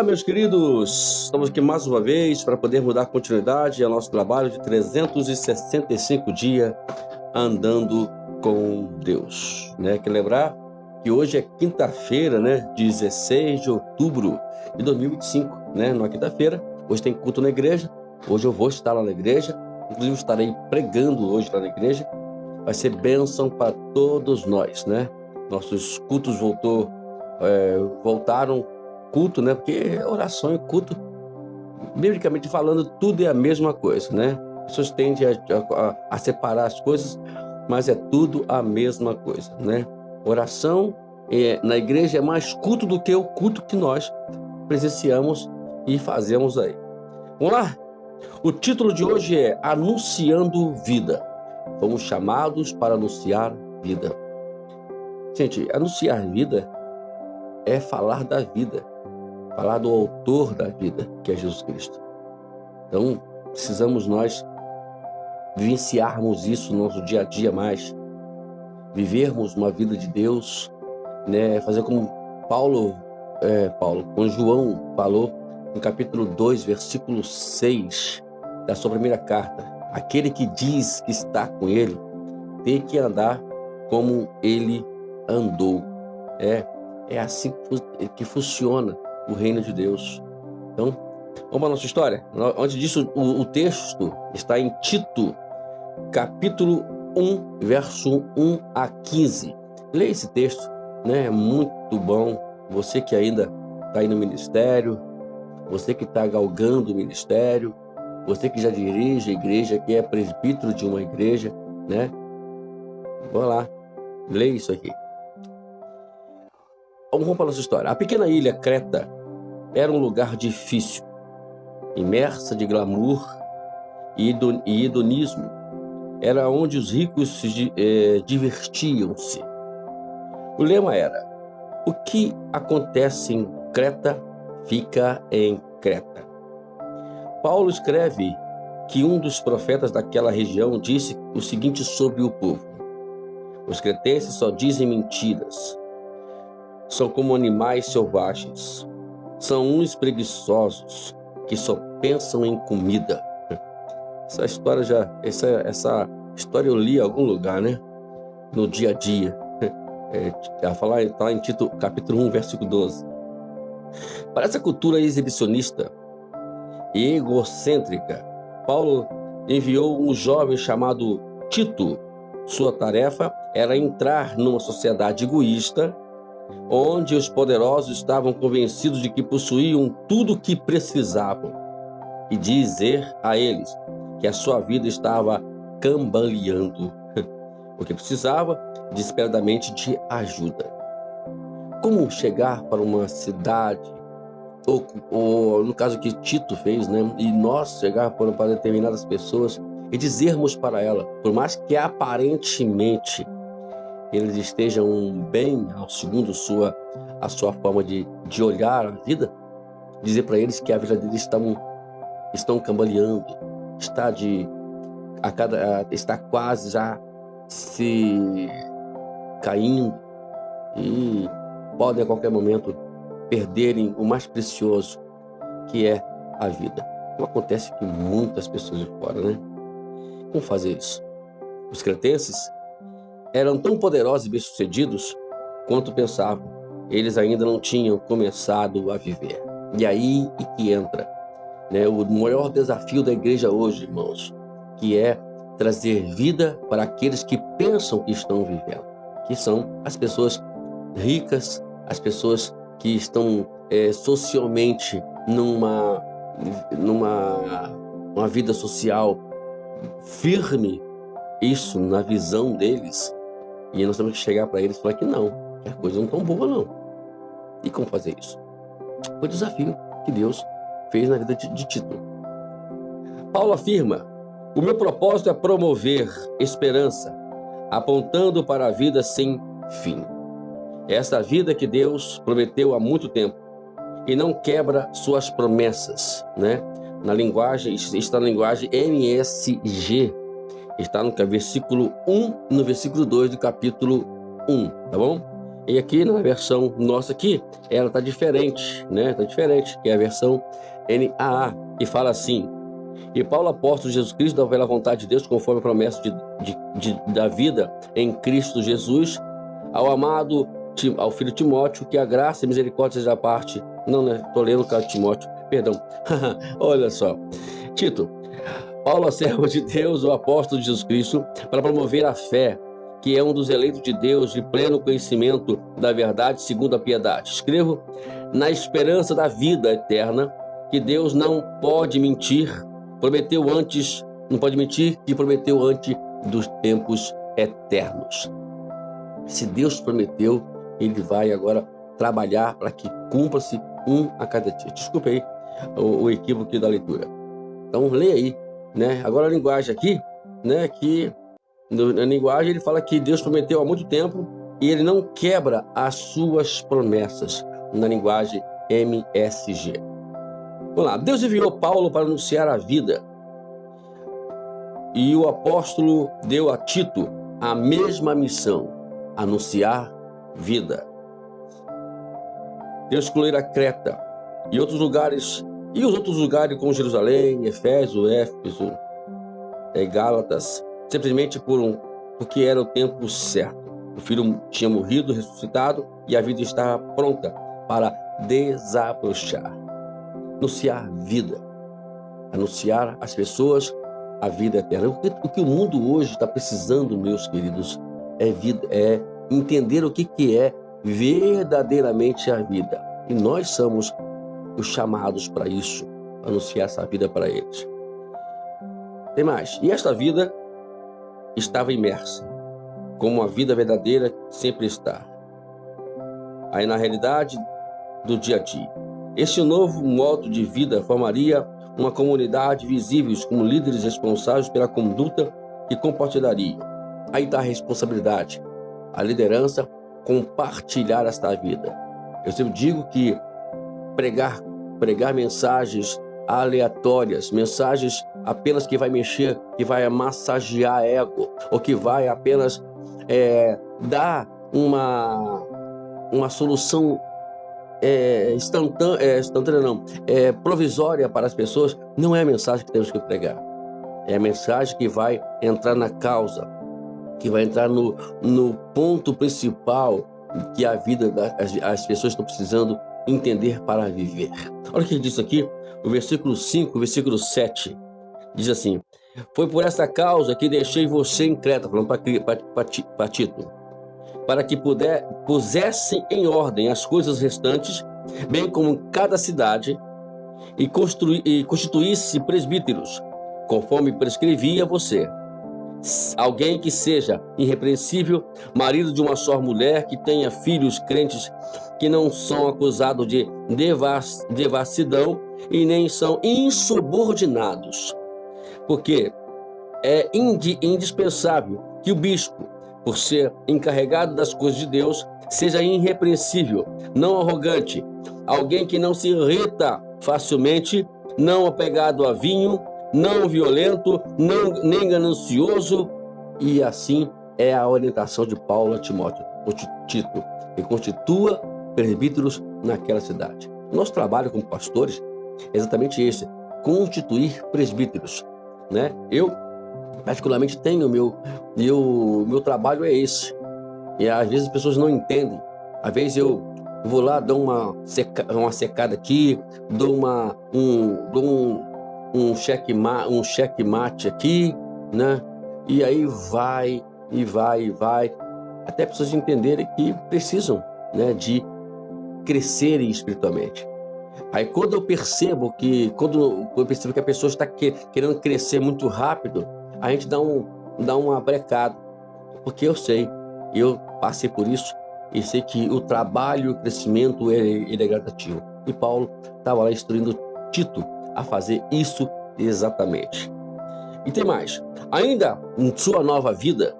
Olá, meus queridos! Estamos aqui mais uma vez para podermos dar continuidade ao nosso trabalho de 365 dias andando com Deus. Quero lembrar que hoje é quinta-feira, 16 de outubro de 2025, Não é quinta-feira, hoje tem culto na igreja, hoje eu vou estar lá na igreja, inclusive estarei pregando hoje lá na igreja, vai ser bênção para todos nós, Nossos cultos voltaram culto, Porque oração e culto, biblicamente falando, tudo é a mesma coisa, As pessoas tendem a separar as coisas, mas é tudo a mesma coisa, Oração na igreja é mais culto do que o culto que nós presenciamos e fazemos aí. Vamos lá? O título de hoje é Anunciando Vida. Fomos chamados para anunciar vida. Gente, anunciar vida é falar da vida. Falar do autor da vida, que é Jesus Cristo. Então, precisamos nós vivenciarmos isso no nosso dia a dia mais, vivermos uma vida de Deus, fazer como como João falou no capítulo 2, versículo 6 da sua primeira carta. Aquele que diz que está com ele tem que andar como ele andou. É assim que funciona o reino de Deus. Então, vamos para a nossa história. Antes disso, o texto está em Tito, capítulo 1, verso 1 a 15. Leia esse texto, é muito bom. Você que ainda está aí no ministério, você que está galgando o ministério, você que já dirige a igreja, que é presbítero de uma igreja, Vamos lá, leia isso aqui. Vamos para a nossa história. A pequena ilha Creta era um lugar difícil, imersa de glamour e hedonismo. Era onde os ricos se divertiam-se. O lema era: o que acontece em Creta, fica em Creta. Paulo escreve que um dos profetas daquela região disse o seguinte sobre o povo: os cretenses só dizem mentiras. São como animais selvagens. São uns preguiçosos que só pensam em comida. Essa história eu li em algum lugar, No dia a dia. Está em Tito, capítulo 1, versículo 12. Para essa cultura exibicionista e egocêntrica, Paulo enviou um jovem chamado Tito. Sua tarefa era entrar numa sociedade egoísta, onde os poderosos estavam convencidos de que possuíam tudo o que precisavam, e dizer a eles que a sua vida estava cambaleando, porque precisava desesperadamente de ajuda. Como chegar para uma cidade, ou no caso que Tito fez, e nós chegar para determinadas pessoas e dizermos para ela, por mais que aparentemente eles estejam bem, segundo a sua forma de olhar a vida, dizer para eles que a vida deles estão cambaleando, está quase já se caindo e podem a qualquer momento perderem o mais precioso, que é a vida. Como acontece com muitas pessoas de fora, Como fazer isso? Os cretenses eram tão poderosos e bem-sucedidos quanto pensavam. Eles ainda não tinham começado a viver. E aí que entra, o maior desafio da igreja hoje, irmãos, que é trazer vida para aqueles que pensam que estão vivendo, que são as pessoas ricas, as pessoas que estão socialmente numa vida social firme, isso na visão deles. E nós temos que chegar para eles e falar que não, que as coisas não estão boas, não. E como fazer isso? Foi o desafio que Deus fez na vida de Tito. Paulo afirma: o meu propósito é promover esperança, apontando para a vida sem fim. Essa vida que Deus prometeu há muito tempo e não quebra suas promessas, Na linguagem, está na linguagem MSG. Está no versículo 1 e no versículo 2 do capítulo 1, tá bom? E aqui na versão nossa aqui, ela está diferente, né? Está diferente, que é a versão NAA, que fala assim: e Paulo, apóstolo de Jesus Cristo, pela vontade de Deus, conforme a promessa da vida em Cristo Jesus, ao amado, ao filho Timóteo, que a graça e a misericórdia seja a parte. Não, né? Estou lendo o caso de Timóteo, perdão. Olha só. Tito, Paulo, servo de Deus, o apóstolo de Jesus Cristo, para promover a fé, que é um dos eleitos de Deus, de pleno conhecimento da verdade, segundo a piedade. Escrevo na esperança da vida eterna, que Deus não pode mentir, prometeu antes, não pode mentir, que prometeu antes dos tempos eternos. Se Deus prometeu, Ele vai agora trabalhar para que cumpra-se um a cada dia. Desculpe aí o equívoco da leitura. Então, leia aí, né? Agora a linguagem aqui, né? Que na linguagem ele fala que Deus prometeu há muito tempo e Ele não quebra as suas promessas. Na linguagem MSG. Vamos lá. Deus enviou Paulo para anunciar a vida. E o apóstolo deu a Tito a mesma missão: anunciar vida. Deus escolheu a Creta e outros lugares, e os outros lugares como Jerusalém, Efésio, Éfeso, Gálatas, simplesmente porque era o tempo certo. O filho tinha morrido, ressuscitado, e a vida estava pronta para desabrochar. Anunciar vida, anunciar às pessoas a vida eterna. O que o mundo hoje está precisando, meus queridos, é vida, é entender o que é verdadeiramente a vida. E nós somos os chamados para isso, anunciar essa vida para eles. Tem mais. E esta vida estava imersa, como a vida verdadeira sempre está. Aí na realidade do dia a dia. Este novo modo de vida formaria uma comunidade visíveis como líderes responsáveis pela conduta que compartilhariam. Aí está a responsabilidade, a liderança, compartilhar esta vida. Eu sempre digo que pregar mensagens aleatórias, mensagens apenas que vai mexer, que vai massagear ego, ou que vai apenas dar uma solução provisória para as pessoas, não é a mensagem que temos que pregar. É a mensagem que vai entrar na causa, que vai entrar no ponto principal que a vida as pessoas estão precisando entender para viver. Olha o que ele diz aqui, o versículo 5, o versículo 7, diz assim: foi por essa causa que deixei você em Creta, falando para Tito, para que pusessem em ordem as coisas restantes, bem como cada cidade, e constituísse presbíteros, conforme prescrevia você. Alguém que seja irrepreensível, marido de uma só mulher, que tenha filhos crentes, que não são acusados de devassidão e nem são insubordinados. Porque é indispensável que o bispo, por ser encarregado das coisas de Deus, seja irrepreensível, não arrogante, alguém que não se irrita facilmente, não apegado a vinho, não violento, nem ganancioso. E assim é a orientação de Paulo a Timóteo, Tito, que constitua presbíteros naquela cidade. Nosso trabalho como pastores é exatamente esse: constituir presbíteros, né? Eu particularmente tenho meu trabalho é esse. E às vezes as pessoas não entendem. Às vezes eu vou lá, dou uma secada aqui, dou um checkmate aqui, né? E aí vai, até pessoas entenderem que precisam, né, de crescerem espiritualmente. Aí quando eu percebo que a pessoa está querendo crescer muito rápido, a gente dá uma brecada, porque eu passei por isso e sei que o trabalho e o crescimento ele é gradativo. E Paulo estava lá instruindo Tito a fazer isso exatamente. E tem mais. Ainda em sua nova vida,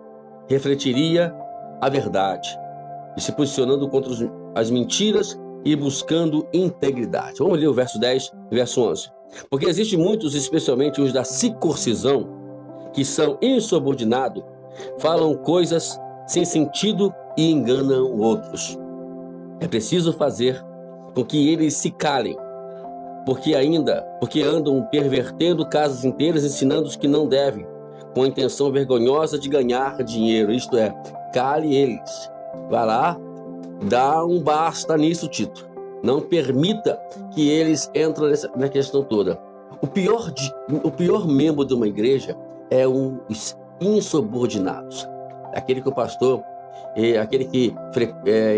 refletiria a verdade, e se posicionando contra as mentiras e buscando integridade. Vamos ler o verso 10 e verso 11. Porque existem muitos, especialmente os da circuncisão, que são insubordinados, falam coisas sem sentido e enganam outros. É preciso fazer com que eles se calem, porque andam pervertendo casas inteiras, ensinando os que não devem, com a intenção vergonhosa de ganhar dinheiro. Isto é, cale eles. Vai lá, dá um basta nisso, Tito. Não permita que eles entrem na questão toda. O pior membro de uma igreja é os insubordinados. Aquele que o pastor, aquele que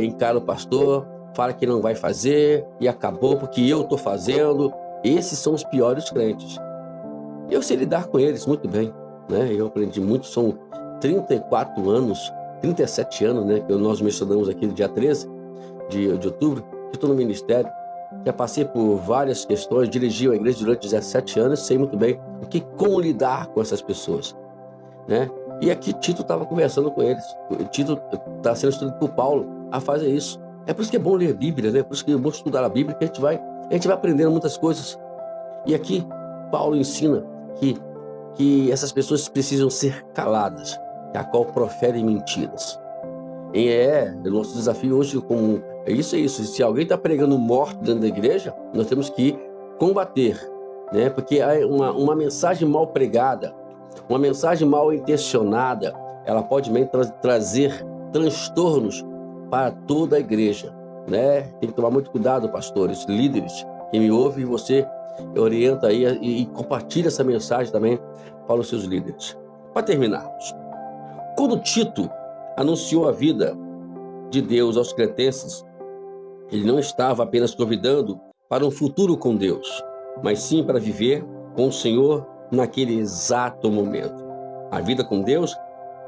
encara o pastor, fala que não vai fazer e acabou porque eu estou fazendo. Esses são os piores crentes. Eu sei lidar com eles muito bem, né? Eu aprendi muito, são 34 anos, 37 anos, né? Que nós mencionamos aqui no dia 13 de outubro, que estou no ministério. Já passei por várias questões, dirigi a igreja durante 17 anos, sei muito bem como lidar com essas pessoas, né? E aqui Tito estava conversando com eles. Tito está sendo estudado por Paulo a fazer isso. É por isso que é bom ler a Bíblia, né? Por isso que é bom estudar a Bíblia, que a gente vai aprendendo muitas coisas. E aqui Paulo ensina que essas pessoas precisam ser caladas, a qual proferem mentiras. O nosso desafio hoje é isso. Se alguém está pregando morte dentro da igreja, nós temos que combater, né? Porque uma mensagem mal pregada, uma mensagem mal intencionada, ela pode mesmo trazer transtornos para toda a igreja, né? Tem que tomar muito cuidado, pastores, líderes, quem me ouve, e você orienta aí e compartilha essa mensagem também para os seus líderes. Para terminarmos, quando Tito anunciou a vida de Deus aos cretenses, ele não estava apenas convidando para um futuro com Deus, mas sim para viver com o Senhor naquele exato momento. A vida com Deus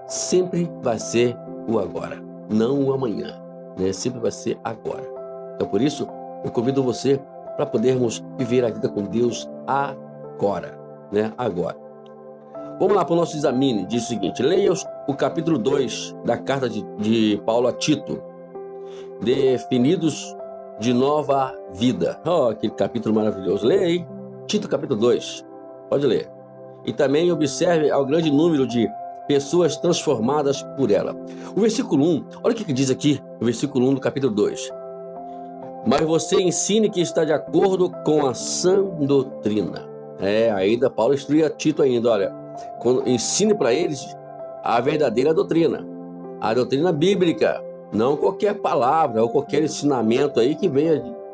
sempre vai ser o agora, não o amanhã, né? Sempre vai ser agora. Então, por isso, eu convido você para podermos viver a vida com Deus agora, né? Agora. Vamos lá para o nosso examine. Diz o seguinte: leia o capítulo 2 da carta de Paulo a Tito, definidos de nova vida. Aquele capítulo maravilhoso. Leia aí, Tito capítulo 2. Pode ler. E também observe ao grande número de pessoas transformadas por ela. O versículo 1, olha o que diz aqui, o versículo 1 do capítulo 2. Mas você ensine que está de acordo com a sã doutrina. Ainda Paulo instrui a Tito ainda, olha, ensine para eles a verdadeira doutrina, a doutrina bíblica, não qualquer palavra ou qualquer ensinamento aí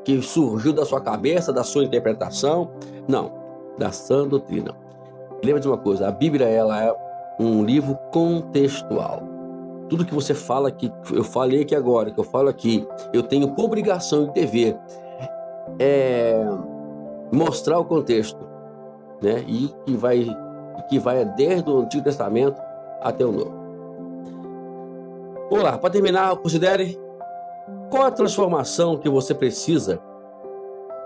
que surgiu da sua cabeça, da sua interpretação, não, da sã doutrina. Lembra de uma coisa, a Bíblia ela é um livro contextual. Tudo que você fala, que eu falei aqui agora, que eu falo aqui, eu tenho por obrigação e dever mostrar o contexto, né? E que vai desde o Antigo Testamento até o Novo. Vamos lá, para terminar, considere qual a transformação que você precisa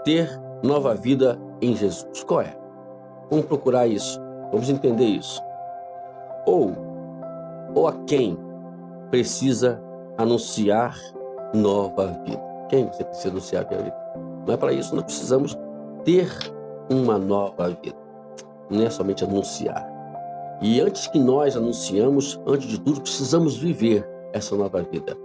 ter nova vida em Jesus. Qual é? Vamos procurar isso, vamos entender isso. Ou a quem precisa anunciar nova vida? Quem você precisa anunciar a vida? Não é para isso, nós precisamos ter uma nova vida. Não é somente anunciar. E antes que nós anunciamos, antes de tudo, precisamos viver essa nova vida.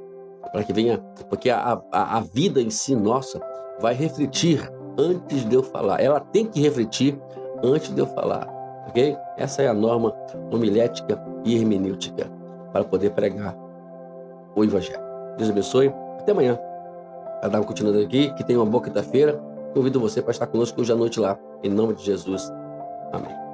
Para que venha, porque a vida em si nossa vai refletir antes de eu falar. Ela tem que refletir antes de eu falar. Ok? Essa é a norma homilética e hermenêutica para poder pregar o Evangelho. Deus abençoe. Até amanhã. A dar uma continuidade aqui. Que tenha uma boa quinta-feira. Convido você para estar conosco hoje à noite lá. Em nome de Jesus. Amém.